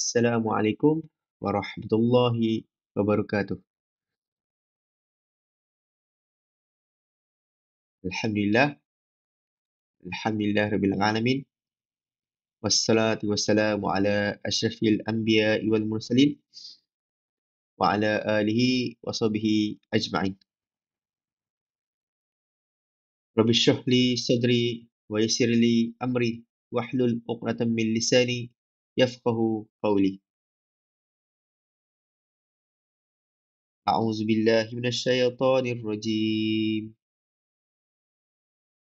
Assalamualaikum warahmatullahi wabarakatuh. Alhamdulillah, alhamdulillah rabbil alamin. Wassalatu wassalamu ala asyrafil anbiya'i wal mursalin wa ala alihi wa sahbihi ajma'in. Rabbi shrah li sadri wa yassir li amri wahlul 'uqdatam min lisani yafqahu qawli. A'udzu billahi minasy syaithanir rajim.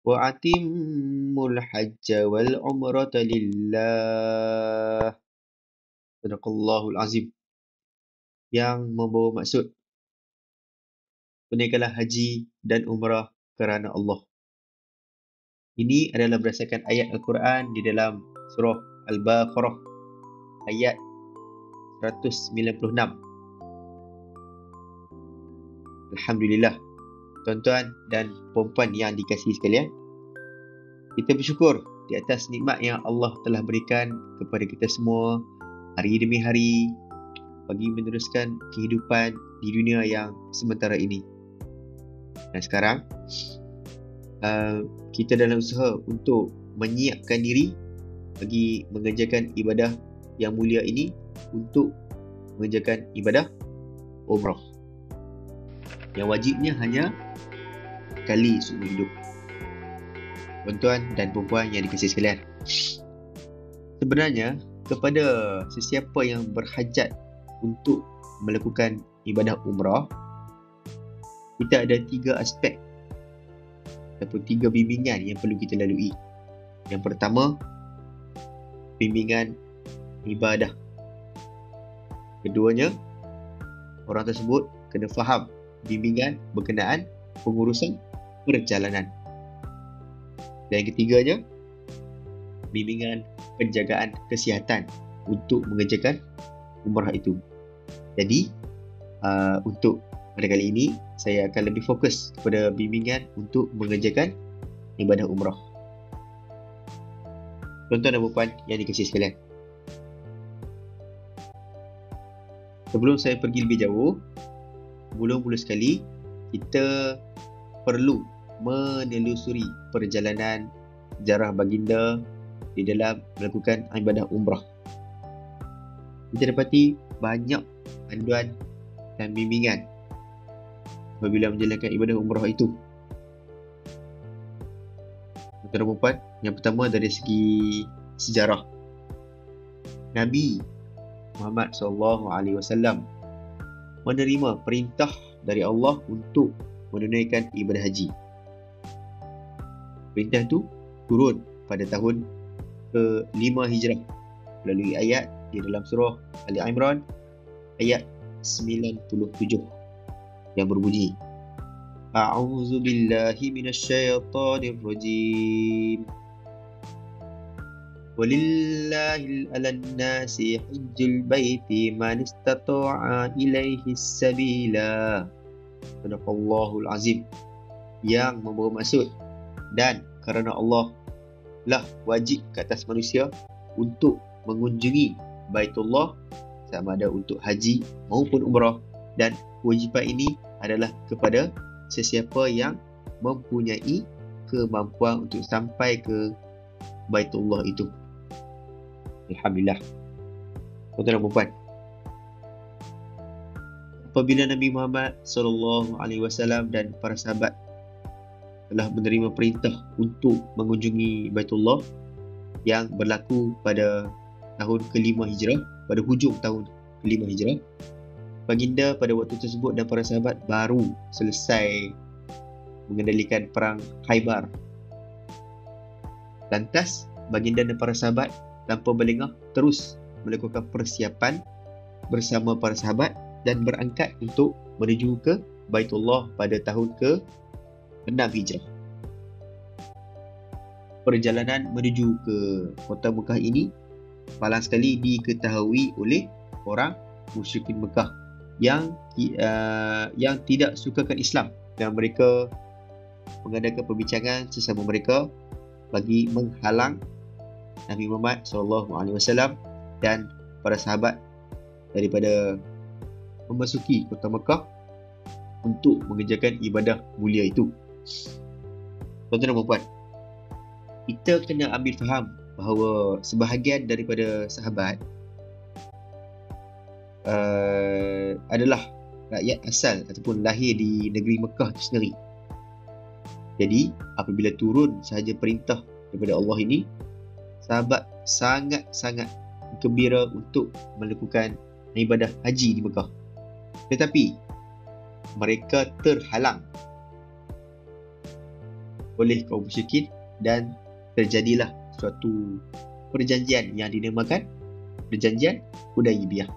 Wa atimmul hajja wal umrata lillah. Sadaqallahul azim. Yang membawa maksud tunaikanlah haji dan umrah kerana Allah. Ini adalah berdasarkan ayat Al-Quran di dalam surah Al-Baqarah ayat 196. Alhamdulillah, tuan-tuan dan puan-puan yang dikasihi sekalian, kita bersyukur di atas nikmat yang Allah telah berikan kepada kita semua hari demi hari bagi meneruskan kehidupan di dunia yang sementara ini. Dan sekarang kita dalam usaha untuk menyiapkan diri bagi mengerjakan ibadah yang mulia ini untuk mengerjakan ibadah umrah yang wajibnya hanya sekali seumur hidup. Tuan-tuan dan puan-puan yang dikasihi sekalian, sebenarnya kepada sesiapa yang berhajat untuk melakukan ibadah umrah, kita ada 3 aspek ataupun 3 bimbingan yang perlu kita lalui. Yang pertama, bimbingan ibadah. Keduanya, orang tersebut kena faham bimbingan berkenaan pengurusan perjalanan. Dan yang ketiganya, bimbingan penjagaan kesihatan untuk mengerjakan umrah itu. Jadi, untuk pada kali ini, saya akan lebih fokus kepada bimbingan untuk mengerjakan ibadah umrah. Tuan-tuan dan puan yang dikasihi sekalian, sebelum saya pergi lebih jauh, mula-mula sekali kita perlu menelusuri perjalanan sejarah baginda di dalam melakukan ibadah umrah. Kita dapati banyak panduan dan bimbingan apabila menjalankan ibadah umrah itu. Tuan-tuan dan puan, yang pertama dari segi sejarah. Nabi Muhammad SAW menerima perintah dari Allah untuk menunaikan ibadah haji. Perintah itu turun pada tahun ke-5 Hijrah melalui ayat di dalam surah Ali Imran ayat 97 yang berbunyi, A'udzu billahi minasyaitonir rajim. Walillahi 'alan nasi hajjul baiti man istata'a ilaihi sabila. Sadaqallahul azim. Yang membawa maksud, dan kerana Allah lah wajib ke atas manusia untuk mengunjungi Baitullah sama ada untuk haji maupun umrah, dan kewajipan ini adalah kepada sesiapa yang mempunyai kemampuan untuk sampai ke Baitullah itu. Alhamdulillah. Tuan-tuan dan puan, apabila Nabi Muhammad SAW dan para sahabat telah menerima perintah untuk mengunjungi Baitullah yang berlaku pada tahun ke-5 Hijrah, pada hujung tahun ke-5 Hijrah, baginda pada waktu tersebut dan para sahabat baru selesai mengendalikan perang Khaybar. Lantas, baginda dan para sahabat tanpa berlengah terus melakukan persiapan bersama para sahabat dan berangkat untuk menuju ke Baitullah pada tahun ke-6 Hijrah. Perjalanan menuju ke kota Mekah ini paling sekali diketahui oleh orang musyrikin Mekah yang tidak sukakan Islam, dan mereka mengadakan perbincangan sesama mereka bagi menghalang Nabi Muhammad SAW dan para sahabat daripada memasuki kota Mekah untuk mengerjakan ibadah mulia itu. Tuan-tuan dan puan, kita kena ambil faham bahawa sebahagian daripada sahabat adalah rakyat asal ataupun lahir di negeri Mekah itu sendiri. Jadi apabila turun sahaja perintah daripada Allah ini, sahabat sangat-sangat gembira untuk melakukan ibadah haji di Mekah. Tetapi mereka terhalang oleh kaum musyrikin dan terjadilah suatu perjanjian yang dinamakan perjanjian Hudaibiyah.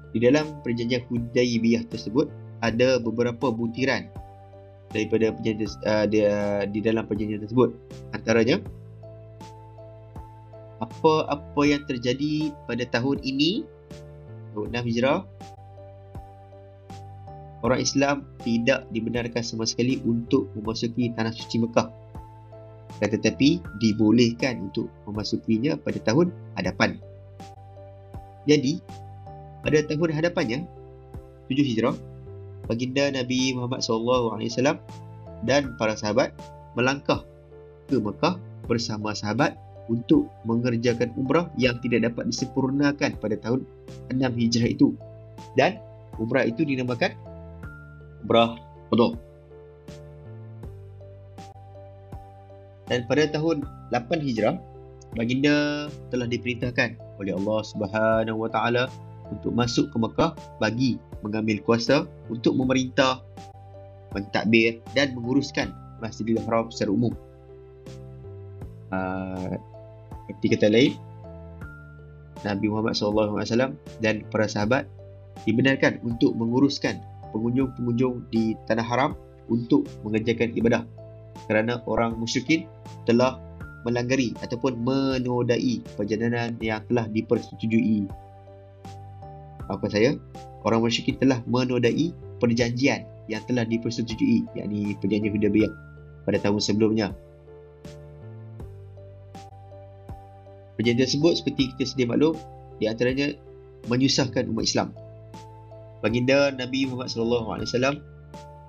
Di dalam perjanjian Hudaibiyah tersebut ada beberapa butiran daripada perjanjian di dalam perjanjian tersebut. Antaranya, apa-apa yang terjadi pada tahun ini, tahun 6 Hijrah, orang Islam tidak dibenarkan sama sekali untuk memasuki tanah suci Mekah, tetapi dibolehkan untuk memasukinya pada tahun hadapan. Jadi pada tahun hadapannya, 7 Hijrah, baginda Nabi Muhammad SAW dan para sahabat melangkah ke Mekah bersama sahabat untuk mengerjakan umrah yang tidak dapat disempurnakan pada tahun 6 Hijrah itu. Dan umrah itu dinamakan umrah qada. Dan pada tahun 8 Hijrah, baginda telah diperintahkan oleh Allah Subhanahu Wa Taala untuk masuk ke Mekah bagi mengambil kuasa untuk memerintah, mentadbir dan menguruskan Masjidil Haram secara umum. Seperti kata lain, Nabi Muhammad SAW dan para sahabat dibenarkan untuk menguruskan pengunjung-pengunjung di Tanah Haram untuk mengerjakan ibadah, kerana orang musyrikin telah melanggari ataupun menodai perjalanan yang telah dipersetujui. Maafkan saya, orang musyrikin telah menodai perjanjian yang telah dipersetujui, yakni perjanjian Hudaibiyah pada tahun sebelumnya. Perjanjian tersebut, seperti kita sedia maklum, di antaranya menyusahkan umat Islam. Baginda Nabi Muhammad SAW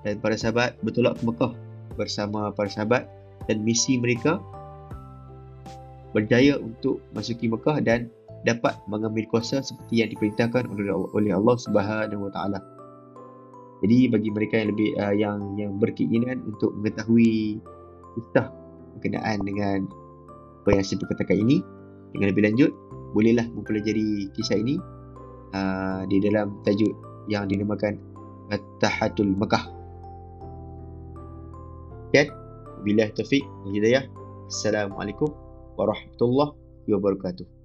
dan para sahabat bertolak ke Mekah bersama para sahabat, dan misi mereka berjaya untuk masuki Mekah dan dapat mengambil kuasa seperti yang diperintahkan oleh Allah Subhanahu Wa Taala. Jadi bagi mereka yang lebih yang berkeinginan untuk mengetahui kisah berkenaan dengan apa yang saya katakan ini dengan lebih lanjut, bolehlah mempelajari kisah ini di dalam tajuk yang dinamakan Fatahatul Makkah. Dan billahi taufiq wal hidayah. Assalamualaikum warahmatullahi wabarakatuh.